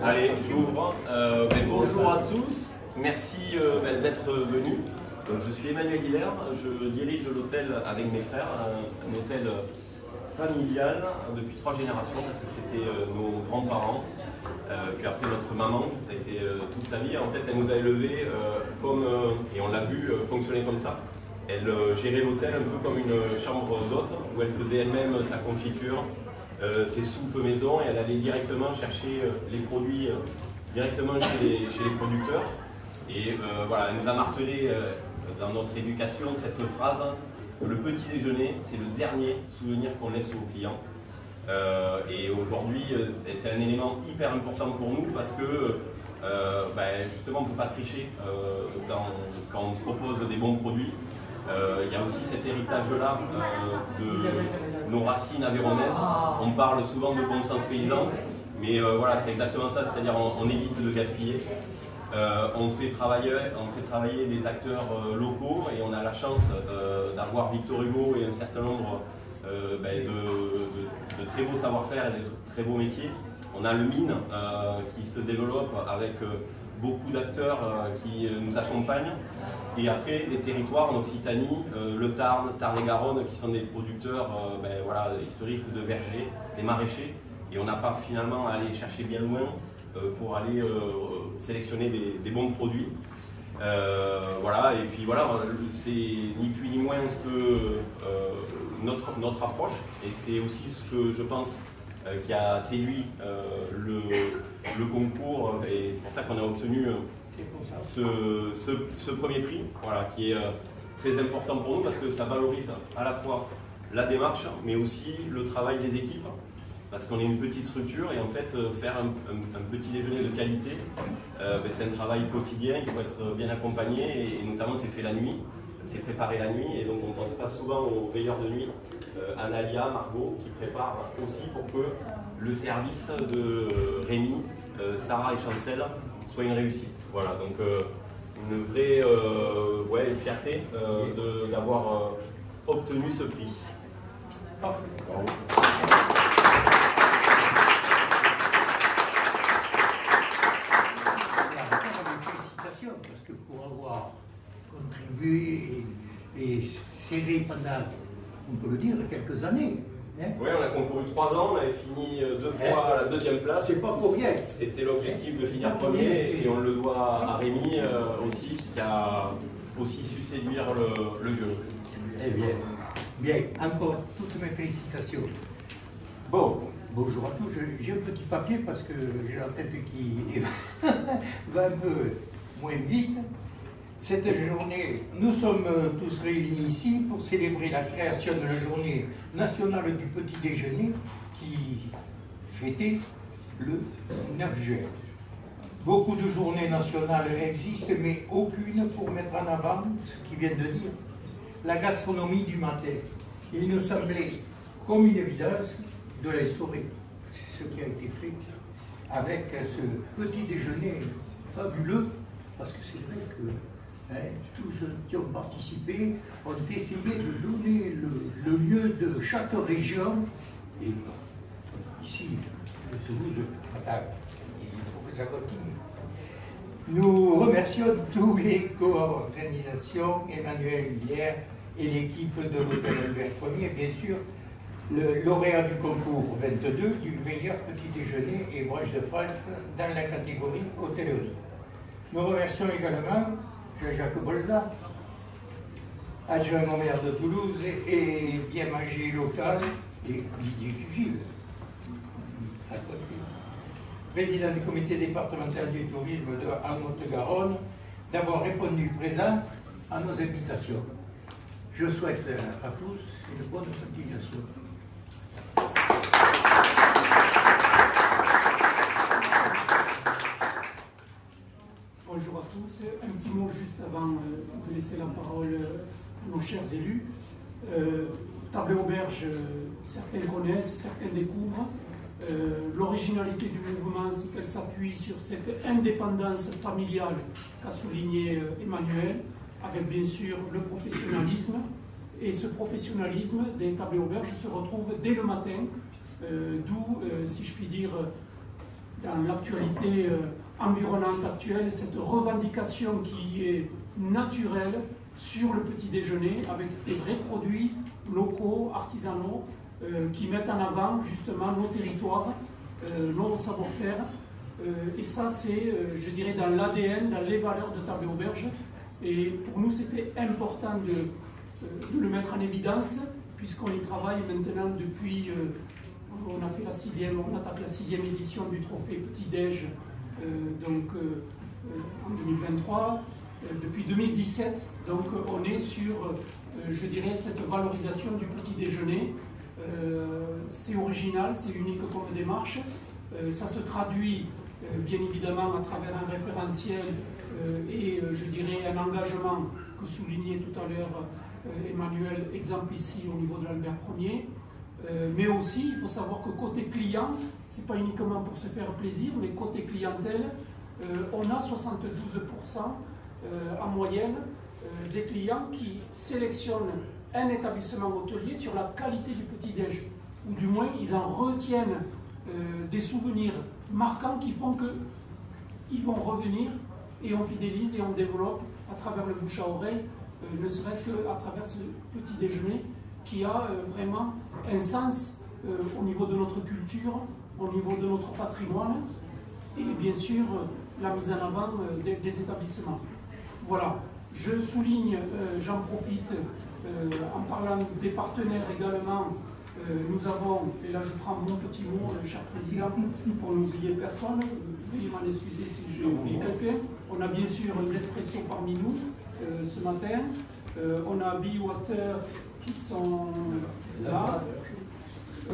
Allez, j'ouvre. Bonjour à tous, merci d'être venus. Je suis Emmanuel Guillard, je dirige l'hôtel avec mes frères, un hôtel familial depuis 3 générations parce que c'était nos grands-parents. Puis après notre maman, ça a été toute sa vie. En fait, elle nous a élevés comme, et on l'a vu fonctionner comme ça. Elle gérait l'hôtel un peu comme une chambre d'hôte où elle faisait elle-même sa confiture, ses soupes maison, et elle allait directement chercher les produits directement chez les producteurs. Et voilà, elle nous a martelé dans notre éducation cette phrase que le petit déjeuner, c'est le dernier souvenir qu'on laisse aux clients. Et aujourd'hui, c'est un élément hyper important pour nous parce que justement, on ne peut pas tricher quand on propose des bons produits. Il y a aussi cet héritage-là de nos racines aveyronnaises. On parle souvent de bon sens paysan, mais voilà, c'est exactement ça, c'est-à-dire on évite de gaspiller. On fait travailler des acteurs locaux et on a la chance d'avoir Victor Hugo et un certain nombre de très beaux savoir-faire et de très beaux métiers. On a le mine qui se développe avec beaucoup d'acteurs qui nous accompagnent. Et après, des territoires en Occitanie, le Tarn, Tarn-et-Garonne, qui sont des producteurs historiques de vergers, des maraîchers. Et on n'a pas finalement à aller chercher bien loin pour aller sélectionner des bons produits. Voilà, et puis voilà, c'est ni plus ni moins que notre approche. Et c'est aussi ce que je pense qui a séduit le concours, et c'est pour ça qu'on a obtenu ce premier prix, voilà, qui est très important pour nous parce que ça valorise à la fois la démarche mais aussi le travail des équipes, parce qu'on est une petite structure et en fait faire un petit déjeuner de qualité, c'est un travail quotidien, il faut être bien accompagné et notamment c'est fait la nuit, c'est préparé la nuit, et donc on pense pas souvent aux veilleurs de nuit, Analia, Margot, qui préparent aussi pour que le service de Rémi, Sarah et Chancel soit une réussite. Voilà, donc une vraie fierté d'avoir obtenu ce prix. Parfait. Bravo. Félicitations, parce que pour avoir contribué et serré pendant, on peut le dire, quelques années. Hein? Oui, on a concouru 3 ans, on avait fini 2 fois à la 2e place. C'est pas pour rien. C'était l'objectif de finir premier, et on le doit à Rémi aussi, qui a aussi su séduire le jury. Eh bien, bien, encore toutes mes félicitations. Bon, bonjour à tous, j'ai un petit papier parce que j'ai la tête qui va un peu moins vite. Cette journée, nous sommes tous réunis ici pour célébrer la création de la journée nationale du petit déjeuner qui fêtait le 9 juin. Beaucoup de journées nationales existent, mais aucune pour mettre en avant ce qu'il vient de dire, la gastronomie du matin. Il nous semblait comme une évidence de l'instaurer. C'est ce qui a été fait avec ce petit déjeuner fabuleux, parce que c'est vrai que tous ceux qui ont participé ont essayé de donner le mieux de chaque région. Et ici, Toulouse, il faut que ça continue. Nous remercions tous les co-organisations, Emmanuel Guillard et l'équipe de l'hôtel Albert Ier, bien sûr, le lauréat du concours 22 du meilleur petit déjeuner et broche de France dans la catégorie hôtellerie. Nous remercions également Jean-Jacques Bolza, adjoint au maire de Toulouse et bien manger local, et Didier Tugil, à côté, président du comité départemental du tourisme de Haute-Garonne, d'avoir répondu présent à nos invitations. Je souhaite à tous une bonne continuation. Bonjour à tous. Un petit mot juste avant de laisser la parole à nos chers élus. Table et Auberge, certains connaissent, certains découvrent. L'originalité du mouvement, c'est qu'elle s'appuie sur cette indépendance familiale qu'a souligné Emmanuel, avec bien sûr le professionnalisme. Et ce professionnalisme des tables et auberges se retrouve dès le matin, d'où, si je puis dire, dans l'actualité environnante actuelle, cette revendication qui est naturelle sur le petit déjeuner, avec des vrais produits locaux, artisanaux, qui mettent en avant justement nos territoires, nos savoir-faire. Et ça, c'est, je dirais, dans l'ADN, dans les valeurs de Table et Auberge. Et pour nous, c'était important de le mettre en évidence, puisqu'on y travaille maintenant depuis, on a fait on attaque la 6e édition du trophée Petit-Déj, en 2023. Depuis 2017, donc on est sur, je dirais, cette valorisation du petit déjeuner. C'est original, c'est unique comme démarche. Ça se traduit bien évidemment à travers un référentiel et je dirais un engagement que soulignait tout à l'heure Emmanuel, exemple ici au niveau de l'Albert Ier. Mais aussi, il faut savoir que côté client, ce n'est pas uniquement pour se faire plaisir, mais côté clientèle, on a 72% en moyenne des clients qui sélectionnent un établissement hôtelier sur la qualité du petit-déj, ou du moins ils en retiennent des souvenirs marquants qui font qu'ils vont revenir et on fidélise et on développe à travers le bouche à oreille, ne serait-ce qu'à travers ce petit déjeuner qui a vraiment un sens au niveau de notre culture, au niveau de notre patrimoine et bien sûr la mise en avant des établissements. Voilà, je souligne, j'en profite en parlant des partenaires également. Nous avons, et là je prends mon petit mot, cher président, pour n'oublier personne, veuillez m'en excuser si j'ai oublié quelqu'un. On a bien sûr Nespresso parmi nous ce matin. On a Be-Water qui sont là.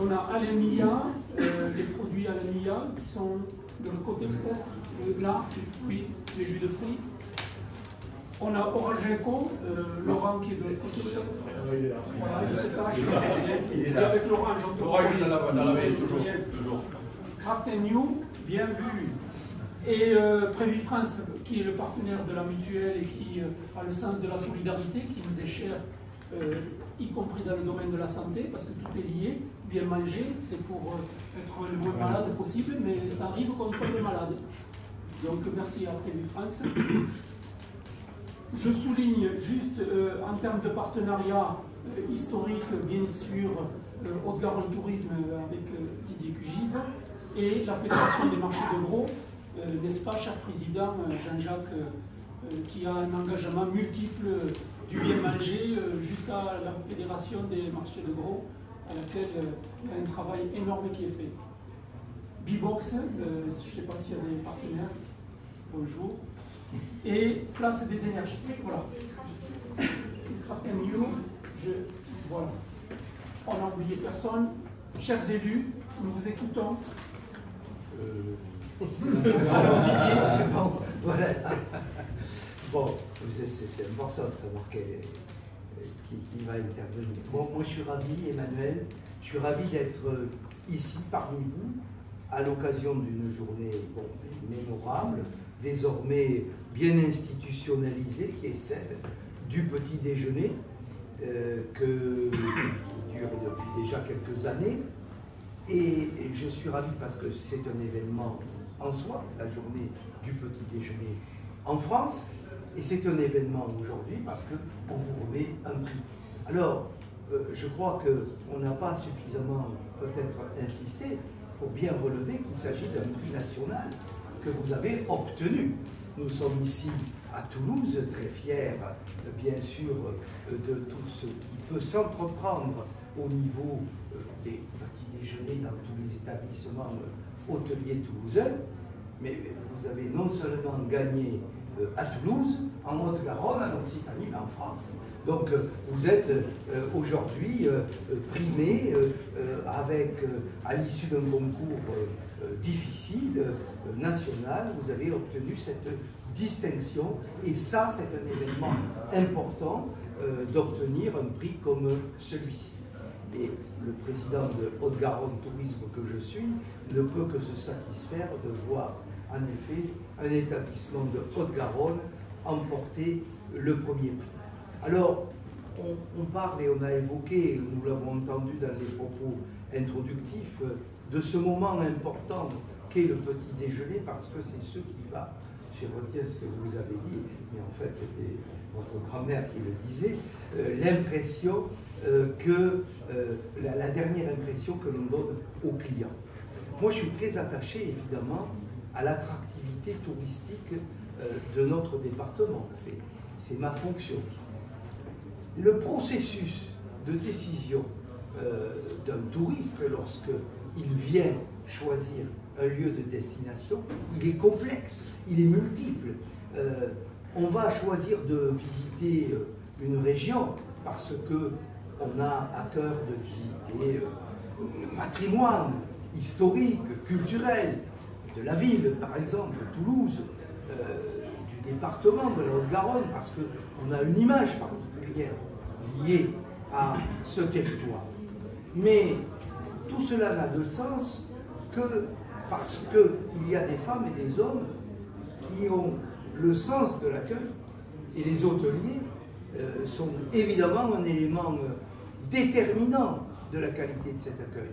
On a Alemia, les produits Alemia qui sont de l'autre côté peut-être, là, oui, les jus de fruits. On a Orageco, Laurent qui est de l'autre côté. Voilà, il se cache. Il est avec Laurent, j'entends. Toujours. Craft & New, bien vu. Et Prévu France, qui est le partenaire de la mutuelle et qui a le sens de la solidarité, qui nous est cher, y compris dans le domaine de la santé, parce que tout est lié. Bien manger, c'est pour être le moins malade possible, mais ça arrive contre le malade. Donc merci à Prévu France. Je souligne juste en termes de partenariat historique, bien sûr, Haute-Garonne Tourisme avec Didier Cugive et la Fédération des marchés de gros, n'est-ce pas, cher président Jean-Jacques, qui a un engagement multiple du bien manger jusqu'à la Fédération des marchés de gros, à laquelle il y a un travail énorme qui est fait. B-Box, je ne sais pas s'il y a des partenaires, bonjour. Et Place des énergies. Voilà. Voilà. On n'a oublié personne. Chers élus, nous vous écoutons. Alors, Didier, bon, voilà. Bon, c'est important de savoir qui va intervenir. Bon, moi je suis ravi, Emmanuel, je suis ravi d'être ici parmi vous à l'occasion d'une journée mémorable, désormais bien institutionnalisée, qui est celle du petit déjeuner, qui dure depuis déjà quelques années. Et je suis ravi parce que c'est un événement en soi, la journée du petit déjeuner en France, et c'est un événement aujourd'hui parce qu'on vous remet un prix. Alors, je crois qu'on n'a pas suffisamment peut-être insisté pour bien relever qu'il s'agit d'un prix national que vous avez obtenu. Nous sommes ici à Toulouse, très fiers, bien sûr, de tout ce qui peut s'entreprendre au niveau des petits déjeuners dans tous les établissements hôteliers toulousains. Mais vous avez non seulement gagné à Toulouse, en Haute-Garonne, en Occitanie, mais en France. Donc vous êtes aujourd'hui primé à l'issue d'un concours difficile, national, vous avez obtenu cette distinction. Et ça, c'est un événement important d'obtenir un prix comme celui-ci. Et le président de Haute-Garonne Tourisme que je suis ne peut que se satisfaire de voir en effet un établissement de Haute-Garonne emporter le premier prix. Alors, on parle et on a évoqué, nous l'avons entendu dans les propos introductifs, de ce moment important qu'est le petit déjeuner, parce que c'est ce qui va, je retiens ce que vous avez dit, mais en fait c'était votre grand-mère qui le disait, l'impression la dernière impression que l'on donne aux clients. Moi je suis très attaché évidemment à l'attractivité touristique de notre département, c'est ma fonction. Le processus de décision d'un touriste lorsqu'il vient choisir un lieu de destination, il est complexe, il est multiple. On va choisir de visiter une région parce qu'on a à cœur de visiter le patrimoine historique, culturel de la ville, par exemple, Toulouse, du département de la Haute-Garonne, parce qu'on a une image particulière liée à ce territoire. Mais tout cela n'a de sens que parce qu'il y a des femmes et des hommes qui ont le sens de l'accueil, et les hôteliers sont évidemment un élément déterminant de la qualité de cet accueil.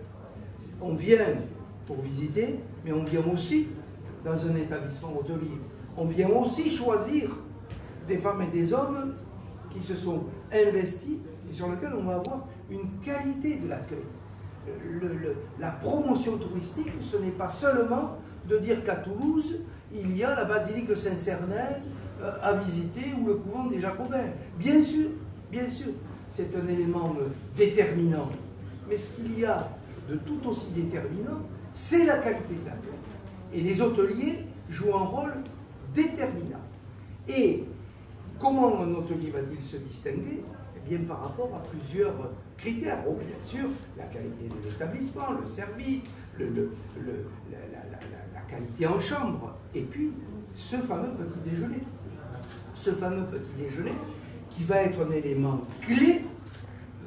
On vient pour visiter, mais on vient aussi dans un établissement hôtelier. On vient aussi choisir des femmes et des hommes qui se sont investis et sur lesquels on va avoir une qualité de l'accueil. La promotion touristique, ce n'est pas seulement de dire qu'à Toulouse, il y a la basilique Saint-Cernel à visiter ou le couvent des Jacobins. Bien sûr, c'est un élément déterminant. Mais ce qu'il y a de tout aussi déterminant, c'est la qualité de l'accueil. Et les hôteliers jouent un rôle déterminant. Et comment un hôtelier va-t-il se distinguer? Eh bien, par rapport à plusieurs critères. Oh, bien sûr, la qualité de l'établissement, le service, la qualité en chambre, et puis ce fameux petit déjeuner. Ce fameux petit déjeuner qui va être un élément clé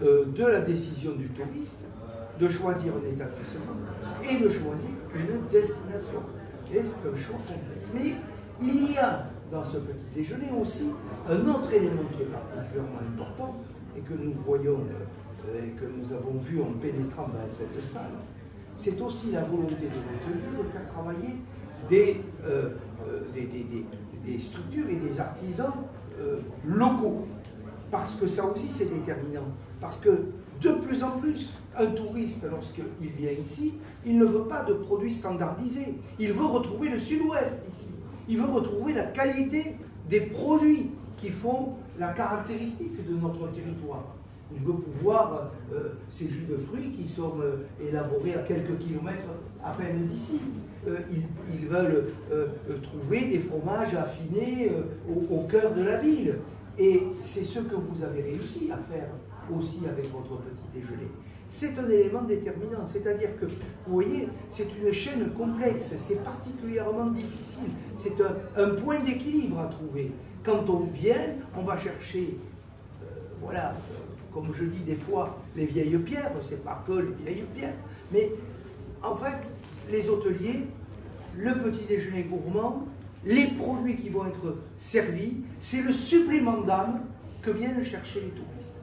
de la décision du touriste de choisir un établissement et de choisir une destination. Et c'est un choix complexe. Mais il y a dans ce petit déjeuner aussi un autre élément qui est particulièrement important et que nous voyons et que nous avons vu en pénétrant dans cette salle. C'est aussi la volonté de l'hôtelier de faire travailler des structures et des artisans locaux. Parce que ça aussi c'est déterminant. Parce que de plus en plus, un touriste, lorsqu'il vient ici, il ne veut pas de produits standardisés. Il veut retrouver le sud-ouest ici. Il veut retrouver la qualité des produits qui font la caractéristique de notre territoire. Il veut pouvoir ces jus de fruits qui sont élaborés à quelques kilomètres à peine d'ici. Ils veulent trouver des fromages affinés au cœur de la ville. Et c'est ce que vous avez réussi à faire aussi avec votre petit déjeuner. C'est un élément déterminant, c'est-à-dire que, vous voyez, c'est une chaîne complexe, c'est particulièrement difficile, c'est un point d'équilibre à trouver. Quand on vient, on va chercher, voilà, comme je dis des fois, les vieilles pierres, c'est pas que les vieilles pierres, mais en fait, les hôteliers, le petit déjeuner gourmand, les produits qui vont être servis, c'est le supplément d'âme que viennent chercher les touristes.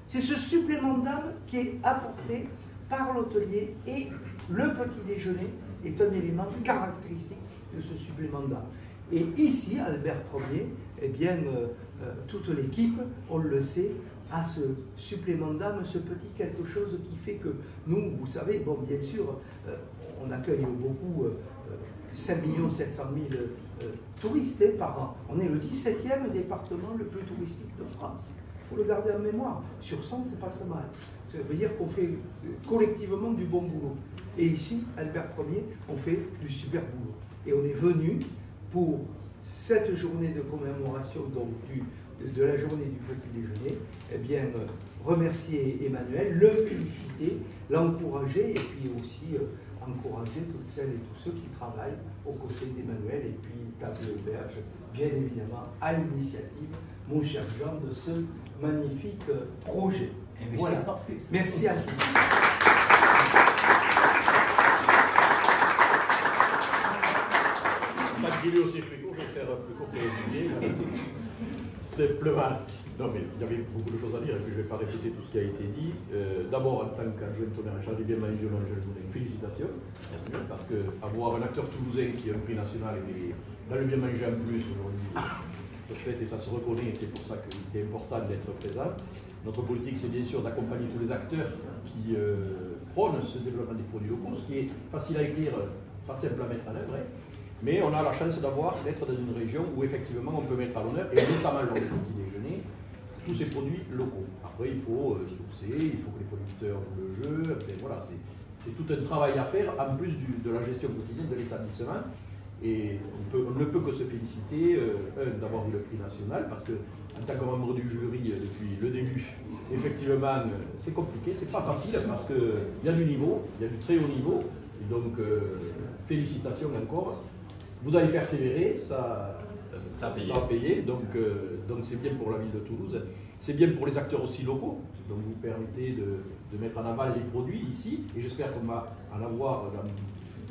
C'est ce supplément d'âme qui est apporté par l'hôtelier et le petit déjeuner est un élément caractéristique de ce supplément d'âme. Et ici, à Albert Ier, eh bien, toute l'équipe, on le sait, a ce supplément d'âme, ce petit quelque chose qui fait que nous, vous savez, bon, bien sûr, on accueille beaucoup 5 700 000 touristes par an. On est le 17e département le plus touristique de France. Il faut le garder en mémoire. Sur 100, c'est pas trop mal. Ça veut dire qu'on fait collectivement du bon boulot. Et ici, Albert Ier, on fait du super boulot. Et on est venu pour cette journée de commémoration donc, de la journée du petit déjeuner, eh bien, remercier Emmanuel, le féliciter, l'encourager et puis aussi encourager toutes celles et tous ceux qui travaillent aux côtés d'Emmanuel et puis Table Auberge, bien évidemment, à l'initiative, mon cher Jean, de ce magnifique projet. Voilà. Parfait, merci à tous. Pas de vidéo, c'est plus court, je vais faire plus court que les Simplement, non mais il y avait beaucoup de choses à dire et puis je ne vais pas répéter tout ce qui a été dit. D'abord, en tant qu'adjoint au maire en charge du bien manger, je vous donne une félicitation. Merci. Parce qu'avoir un acteur toulousain qui a un prix national et dans le bien manger en plus aujourd'hui, ça se fait et ça se reconnaît et c'est pour ça qu'il était important d'être présent. Notre politique, c'est bien sûr d'accompagner tous les acteurs qui prônent ce développement des produits locaux, ce qui est facile à écrire, pas simple à mettre en œuvre. Mais on a la chance d'être dans une région où effectivement on peut mettre à l'honneur, et notamment lors du petit déjeuner, tous ces produits locaux. Après, il faut sourcer, il faut que les producteurs jouent le jeu. Enfin, voilà, c'est tout un travail à faire en plus de la gestion quotidienne de l'établissement. Et on ne peut que se féliciter, d'avoir eu le prix national, parce que en tant que membre du jury depuis le début, effectivement, c'est compliqué, c'est pas facile, parce qu'il y a du niveau, il y a du très haut niveau. Et donc, félicitations encore. Vous avez persévéré, ça a payé, donc c'est bien pour la ville de Toulouse, c'est bien pour les acteurs aussi locaux, donc vous permettez de mettre en avant les produits ici, et j'espère qu'on va en avoir dans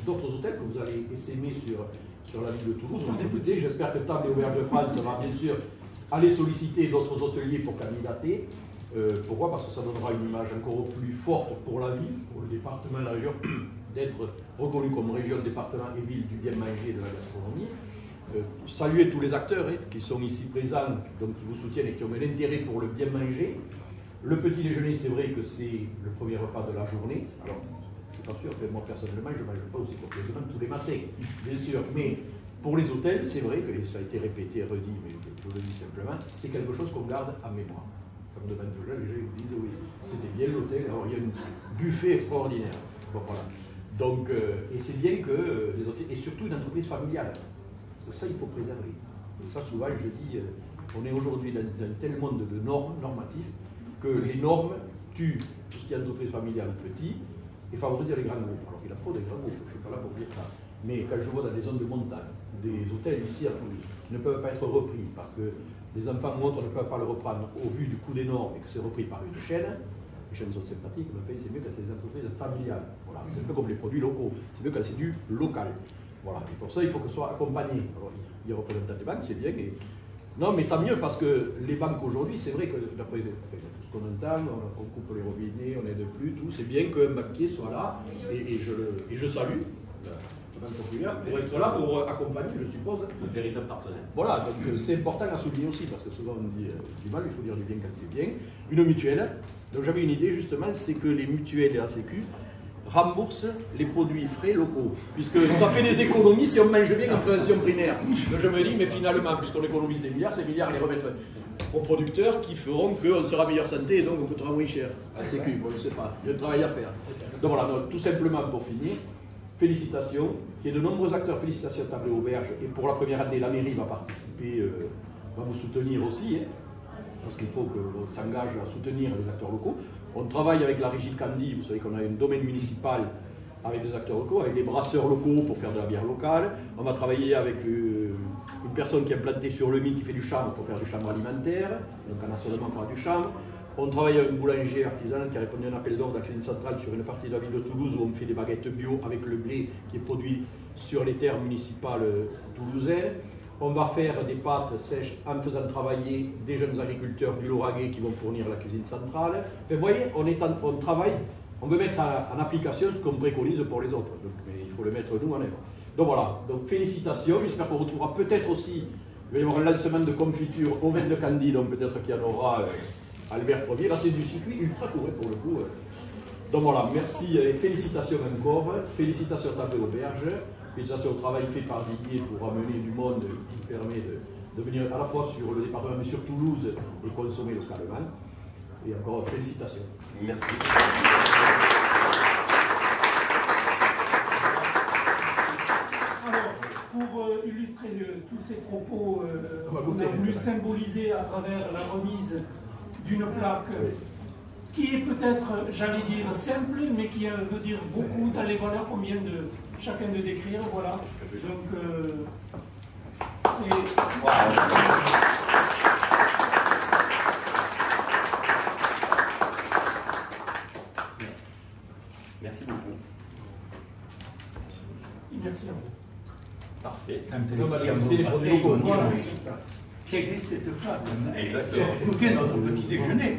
d'autres hôtels que vous allez essaimer sur la ville de Toulouse. J'espère que Table et Auberge de France va bien sûr aller solliciter d'autres hôteliers pour candidater. Pourquoi? Parce que ça donnera une image encore plus forte pour la ville, pour le département, la région, d'être reconnu comme région, département et ville du bien manger et de la gastronomie. Saluer tous les acteurs qui sont ici présents, donc qui vous soutiennent et qui ont un intérêt pour le bien manger. Le petit déjeuner, c'est vrai que c'est le premier repas de la journée. Alors, je ne suis pas sûr, moi personnellement, je ne mange pas aussi complètement tous les matins, bien sûr. Mais pour les hôtels, c'est vrai que ça a été répété, redit, mais je le dis simplement, c'est quelque chose qu'on garde en mémoire. Comme de 22 jours, les gens vous disent oui, c'était bien l'hôtel, alors il y a un buffet extraordinaire. Bon, voilà. Donc, et c'est bien que les hôtels, et surtout une entreprise familiale, parce que ça, il faut préserver. Et ça, souvent, je dis, on est aujourd'hui dans un tel monde de normes, normatifs, que les normes tuent tout ce qui est entreprise familiale petit et favorisent les grands groupes. Alors, il y a trop de grands groupes, je ne suis pas là pour dire ça. Mais quand je vois dans des zones de montagne, des hôtels ici à Toulouse, qui ne peuvent pas être repris parce que les enfants ou autres ne peuvent pas le reprendre au vu du coût des normes et que c'est repris par une chaîne, les chaînes sont sympathiques, mais c'est mieux quand c'est des entreprises familiales. Voilà. C'est un peu comme les produits locaux, c'est mieux quand c'est du local. Voilà. Et pour ça, il faut que ce soit accompagné. Alors, il y a représentant des banques, c'est bien. Et... non, mais tant mieux, parce que les banques aujourd'hui, c'est vrai que d'après tout ce qu'on entend, on coupe les robinets, on n'aide plus, tout. C'est bien qu'un banquier soit là, et je salue la Banque Populaire pour être là, pour accompagner, je suppose. Un véritable partenaire. Voilà, donc c'est important à souligner aussi, parce que souvent on dit du mal, il faut dire du bien quand c'est bien. Une mutuelle. Donc j'avais une idée justement, c'est que les mutuelles et la Sécu remboursent les produits frais locaux, puisque ça fait des économies si on mange bien en prévention primaire. Donc je me dis, mais finalement, puisqu'on économise des milliards, ces milliards les remettent aux producteurs qui feront qu'on sera meilleure santé et donc on coûtera moins cher à la Sécu. Bon, je ne sais pas, il y a un travail à faire. Donc voilà, donc, tout simplement pour finir, félicitations, il y a de nombreux acteurs, félicitations à Table et Auberge, et pour la première année, la mairie va participer, va vous soutenir aussi, hein, parce qu'il faut qu'on s'engage à soutenir les acteurs locaux. On travaille avec la régie de Candy, vous savez qu'on a un domaine municipal avec des acteurs locaux, avec des brasseurs locaux pour faire de la bière locale. On va travailler avec une personne qui est implantée sur le Mine qui fait du chambre pour faire du chambre alimentaire, donc en assaisonnement on fera du chambre. On travaille avec un boulanger artisanal qui a répondu à un appel d'ordre de la cuisine centrale sur une partie de la ville de Toulouse où on fait des baguettes bio avec le blé qui est produit sur les terres municipales toulousaines. On va faire des pâtes sèches en faisant travailler des jeunes agriculteurs du Lauragais qui vont fournir la cuisine centrale. Mais vous voyez, on travaille, on veut mettre en application ce qu'on préconise pour les autres. Donc, mais il faut le mettre nous en œuvre. Donc voilà, donc félicitations. J'espère qu'on retrouvera peut-être aussi, il va y avoir un lancement de confiture au vin de Candy, donc peut-être qu'il y en aura Albert Ier. Là, c'est du circuit ultra court pour le coup. Donc voilà, merci et félicitations encore. Félicitations à Table et Auberge. Félicitations au travail fait par Didier pour amener du monde qui permet de venir à la fois sur le département mais sur Toulouse et consommer localement. Et encore félicitations. Merci. Alors, pour illustrer tous ces propos, on a voulu symboliser à travers la remise d'une plaque qui est peut-être, j'allais dire, simple, mais qui veut dire beaucoup dans les valeurs qu'on vient de chacun de décrire. Voilà. Donc, c'est... Merci beaucoup. Merci à vous. Parfait. Voilà. quelle est cette table? Exactement. Écoutez notre petit déjeuner.